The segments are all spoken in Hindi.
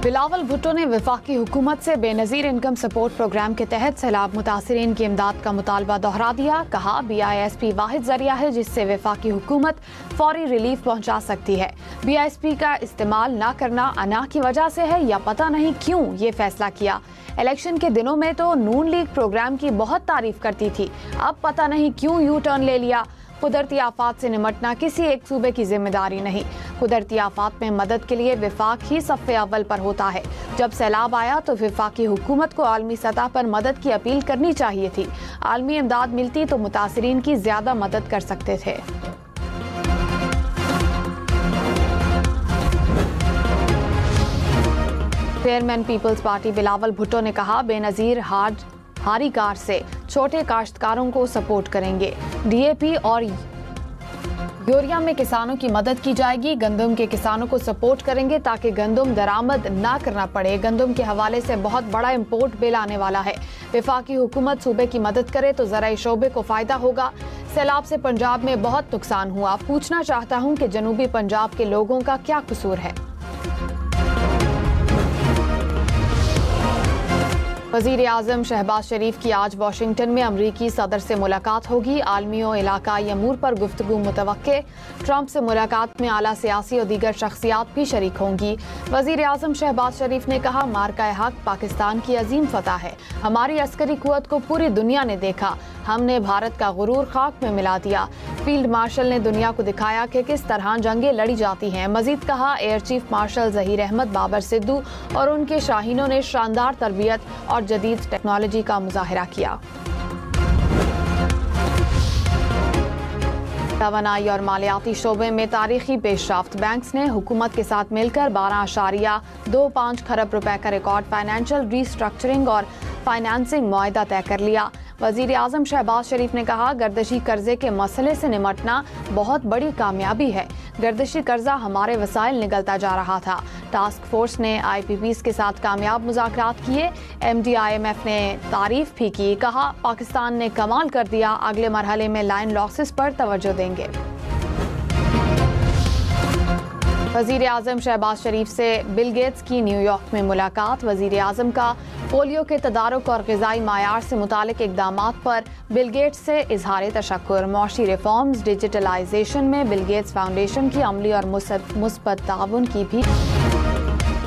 बिलावल भुट्टो ने वफाकी हुकूमत से बेनज़ीर इनकम सपोर्ट प्रोग्राम के तहत सैलाब मुतासिरीन की इमदाद का मुतालबा दोहरा दिया। कहा BISP वाहिद जरिया है जिससे वफाकी हुकूमत फौरी रिलीफ पहुंचा सकती है। BISP का इस्तेमाल न करना अना की वजह से है या पता नहीं क्यों ये फैसला किया। इलेक्शन के दिनों में तो नून लीग प्रोग्राम की बहुत तारीफ करती थी, अब पता नहीं क्यों यू टर्न ले लिया। कुदरती आफात से निमटना किसी एक सूबे की जिम्मेदारी नहीं। कुदरती आफात में मदद के लिए विफाक ही सफ़े अव्वल पर होता है। जब सैलाब आया तो विफाकी हुकूमत को आलमी सतह पर मदद की अपील करनी चाहिए थी। आलमी इमदाद मिलती तो मुतासिरीन की ज्यादा मदद कर सकते थे। Chairman peoples party Bilawal Bhutto ने कहा बेनज़ीर हारी कार से छोटे काश्तकारों को सपोर्ट करेंगे। DAP और यूरिया में किसानों की मदद की जाएगी। गंदम के किसानों को सपोर्ट करेंगे ताकि गंदम दरामद ना करना पड़े। गंदम के हवाले से बहुत बड़ा इंपोर्ट बिल आने वाला है। वफाकी हुकूमत सूबे की मदद करे तो ज़राई शोबे को फायदा होगा। सैलाब से पंजाब में बहुत नुकसान हुआ। पूछना चाहता हूँ कि जनूबी पंजाब के लोगों का क्या कसूर है। वज़ीर आज़म शहबाज शरीफ की आज वाशिंगटन में अमरीकी सदर से मुलाकात होगी। आलमी और इलाकाई अमूर पर गुफ्तगू मुतवक्के। ट्रंप से मुलाकात में आला सियासी और दीगर शख्सियात भी शरीक होंगी। वज़ीर आज़म शहबाज शरीफ ने कहा मार्का हक पाकिस्तान की अजीम फतह है। हमारी अस्करी कुव्वत को पूरी दुनिया ने देखा। हमने भारत का गुरूर खाक में मिला दिया। फील्ड मार्शल ने दुनिया को दिखाया कि किस तरह जंगें लड़ी जाती हैं। मजीद कहा air chief marshal Zaheer Ahmed Babar Sidhu और उनके शाहीनों ने शानदार तरबियत और जदीद टेक्नोलॉजी का मुजाहिरा किया। तवानाई और मालियाती शोबे में तारीखी पेशरफ्त। बैंक्स ने हुकूमत के साथ मिलकर 12.25 खरब रुपए का रिकॉर्ड फाइनेंशियल रीस्ट्रक्चरिंग और फाइनेंसिंग मुआहदा तय कर लिया। वज़ीर आज़म शहबाज शरीफ ने कहा गर्दशी कर्जे के मसले से निमटना बहुत बड़ी कामयाबी है। गर्दशी कर्जा हमारे वसाइल निगलता जा रहा था। टास्क फोर्स ने IPPs के साथ कामयाब मुज़ाकरात किए। MD IMF ने तारीफ भी की। कहा पाकिस्तान ने कमाल कर दिया। अगले मरहले में लाइन लॉसेस पर तवज्जो देंगे। वज़ीर आज़म शहबाज शरीफ से बिल गेट्स की न्यूयॉर्क में मुलाकात। वज़ीर आज़म का पोलियो के तदारुक और ग़िज़ाई मायार से मुतालिक इक़दामात पर बिल गेट्स से इजहार तशक्कुर। मौशी रिफॉर्म्स डिजिटलाइजेशन में बिल गेट्स फाउंडेशन की अमली और मुस्बत ताउन की भी।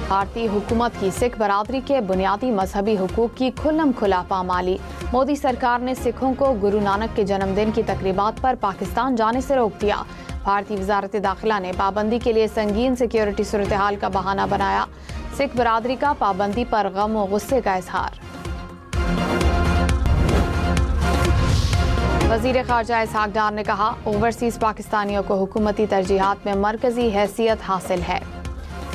भारतीय हुकूमत की सिख बरादरी के बुनियादी मजहबी हुकूक की खुल्लम खुला पामाली। मोदी सरकार ने सिखों को गुरु नानक के जन्मदिन की तकरीबात पर पाकिस्तान जाने से रोक दिया। भारतीय वजारत दाखिला ने पाबंदी के लिए संगीन सिक्योरिटी सूरत हाल का बहाना बनाया। सिख बरादरी का पाबंदी पर गम और गुस्से का इजहार। वज़ीर ख़ारजा इसहाक़ डार ने कहा ओवरसीज़ पाकिस्तानियों को हुकूमती तरजीहात में मरकज़ी हैसियत हासिल है।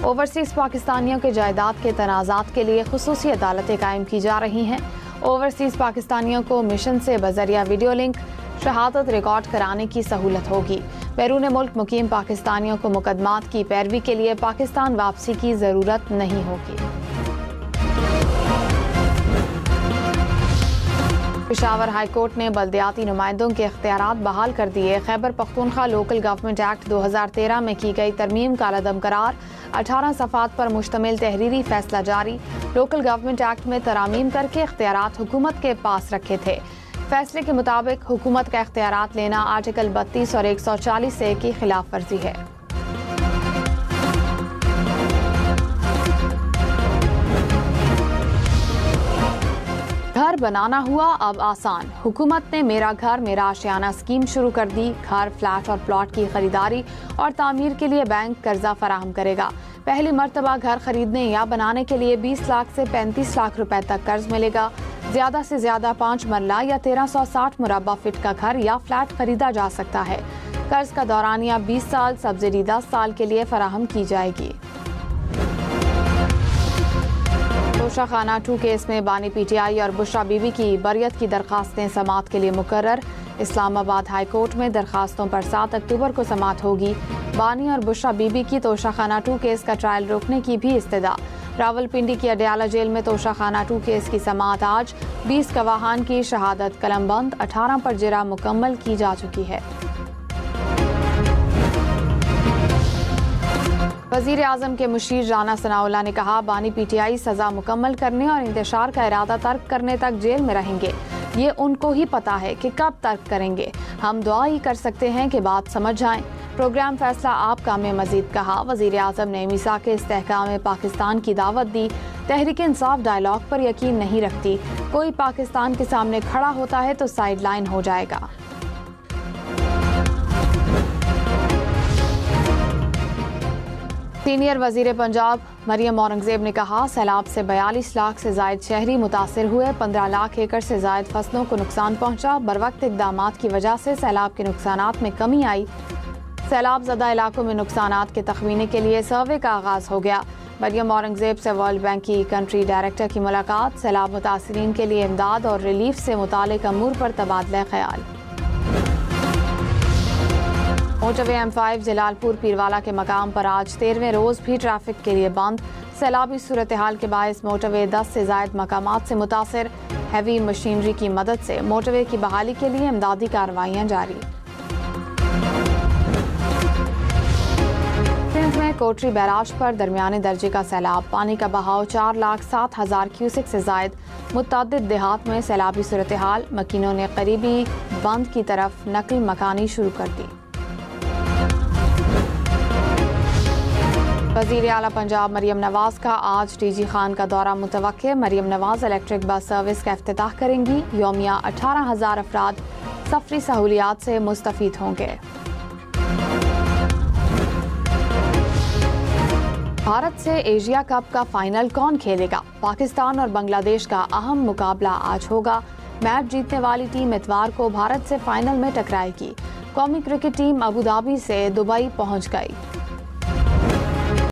ओवरसीज़ पाकिस्तानियों के जायदाद के तनाज़ात के लिए खुसूसी अदालतें कायम की जा रही हैं। ओवरसीज़ पाकिस्तानियों को मिशन से बज़रिया वीडियो लिंक शहादत रिकॉर्ड कराने की सहूलत होगी। बैरून मुल्क मुकीम पाकिस्तानियों को मुकदमात की पैरवी के लिए पाकिस्तान वापसी की ज़रूरत नहीं होगी। पेशावर हाई कोर्ट ने बल्दियाती नुमाइंदों के इख्तियारात बहाल कर दिए। Khyber Pakhtunkhwa local government act 2013 में की गई तरमीम का अदम करार। 18 सफ़ात पर मुश्तमिल तहरीरी फैसला जारी। लोकल गवर्नमेंट एक्ट में तरामीम करके इख्तियारात हुकूमत के पास रखे थे। फैसले के मुताबिक हुकूमत का इख्तियारात लेना आर्टिकल 32 और 140A की खिलाफ वर्जी है। घर बनाना हुआ अब आसान। हुकूमत ने मेरा घर मेरा आशियाना स्कीम शुरू कर दी। घर, फ्लैट और प्लॉट की खरीदारी और तामीर के लिए बैंक कर्जा फराहम करेगा। पहली मरतबा घर खरीदने या बनाने के लिए 20 लाख से 35 लाख रुपए तक कर्ज मिलेगा। ज्यादा से ज्यादा 5 मरला या 1360 मुरब्बा फीट का घर या फ्लैट खरीदा जा सकता है। कर्ज का दौरानिया 20 साल, सब्सिडी 10 साल के लिए फराहम की जाएगी। तोशाखाना 2 केस में बानी PTI और बुशरा बीबी की बरियत की दरखास्तें समाअत के लिए मुकर्रर। इस्लामाबाद हाई कोर्ट में दरखास्तों पर 7 अक्टूबर को समाअत होगी। बानी और बुशरा बीबी की तोशाखाना 2 केस का ट्रायल रोकने की भी इस्तदा। रावलपिंडी की अडयाला जेल में तोशाखाना 2 केस की समाअत आज। 20 गवाहान की शहादत कलमबंद, 18 पर जिरा मुकम्मल की जा चुकी है। वज़ीर आज़म के मुशीर राना सनाउल्लाह ने कहा, बानी PTI सजा मुकम्मल करने और इंतशार का इरादा तर्क करने तक जेल में रहेंगे। ये उनको ही पता है कि कब तर्क करेंगे। हम दुआ ही कर सकते हैं कि बात समझ जाएं। प्रोग्राम फैसला आपका में मजीद कहा, वज़ीर आज़म ने मीसाक इस्तेहकाम पाकिस्तान की दावत दी। तहरीक इंसाफ डायलॉग पर यकीन नहीं रखती। कोई पाकिस्तान के सामने खड़ा होता है तो साइड लाइन हो जाएगा। सीनियर वजीर पंजाब मरियम औरंगजेब ने कहा, सैलाब से 42 लाख से जायद शहरी मुतासिर हुए। 15 लाख एकड़ से जायद फसलों को नुकसान पहुंचा। बरवक्त इक़दामात की वजह से सैलाब के नुकसानात में कमी आई। सैलाब ज़दा इलाकों में नुकसानात के तखमीने के लिए सर्वे का आगाज हो गया। मरियम औरंगजेब से वर्ल्ड बैंक की कंट्री डायरेक्टर की मुलाकात। सैलाब मुतासिरीन के लिए इमदाद और रिलीफ से मुतालिक अमूर पर तबादला ख्याल। मोटरवे M5 जलालपुर पीरवाला के मकाम पर आज 13वें रोज भी ट्रैफिक के लिए बंद। सैलाबी सूरत हाल के बायस मोटरवे 10 से जायद मकामात से मुतासिर। हैवी मशीनरी की मदद से मोटरवे की बहाली के लिए इमदादी कार्रवाइयाँ जारी। सिंध में कोटरी बैराज पर दरमियाने दर्जे का सैलाब। पानी का बहाव 4,07,000 क्यूसेक से जायद। मुतअद्दिद देहात में सैलाबी सूरत हाल। मकीनों ने करीबी बंद की तरफ नकल मकानी शुरू कर दी। वज़ीर आला पंजाब मरियम नवाज का आज DG खान का दौरा मुतवक्के। Maryam Nawaz electric bus service का इफ्तिताह करेंगी। यौमिया 18,000 अफराद सफरी सहूलियात से मुस्तफीद होंगे। भारत से एशिया कप का फाइनल कौन खेलेगा? पाकिस्तान और बांग्लादेश का अहम मुकाबला आज होगा। मैच जीतने वाली टीम इतवार को भारत से फाइनल में टकराएगी। कौमी क्रिकेट टीम अबू धाबी से दुबई पहुंच गई।